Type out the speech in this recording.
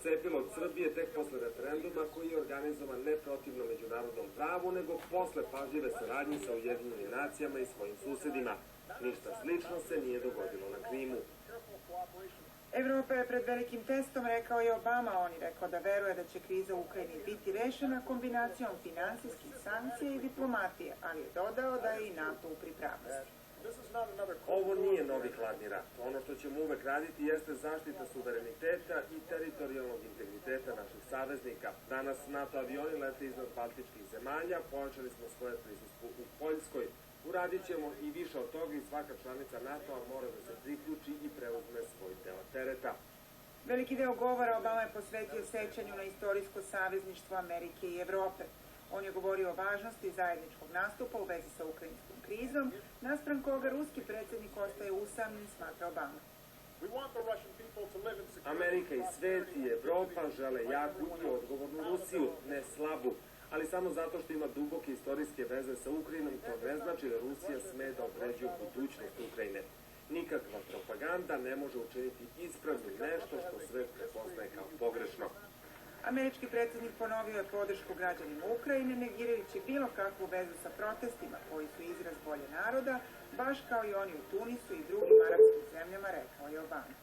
odcepila od Srbije tek posle referenduma koji je organizovan ne protivno međunarodnom pravu, nego posle pažljive saradnje sa Ujedinjenim nacijama i svojim susedima. Ništa slično se nije dogodilo na Krimu. Evropa je pred velikim testom, rekao je Obama. On je rekao da veruje da će kriza u Ukrajini biti rešena kombinacijom finansijskih sankcija i diplomatije, ali je dodao da je i NATO u pripravnosti. Ovo nije novi hladni rat. Ono što ćemo uvek raditi jeste zaštita suvereniteta i teritorijalnog integriteta naših saveznika. Danas NATO avioni lete iznad baltičkih zemalja, pojačali smo svoje prisustvo u Poljskoj. Uradit ćemo i više od toga i svaka članica NATO-a mora da se priključi i preuzme svoj deo tereta. Veliki deo govora Obama je posvetio sećanju na istorijsko savezništvo Amerike i Evrope. On je govorio o važnosti zajedničkog nastupa u vezi sa ukrajinskom krizom, naspram koga ruski predsjednik ostaje usamljen, smatra Obama. Amerika i svet i Evropa žele jaku i odgovornu Rusiju, ne slabu. Ali samo zato što ima duboke istorijske veze sa Ukrajinom, to ne znači da Rusija sme da određuje budućnost Ukrajine. Nikakva propaganda ne može učiniti ispravnim nešto što svet prepoznaje kao pogrešno. Američki predsjednik ponovio je podršku građanima Ukrajine, negirajući bilo kakvu vezu sa protestima koji su izraz volje naroda, baš kao i oni u Tunisu i drugim arapskim zemljama, rekao je Obama.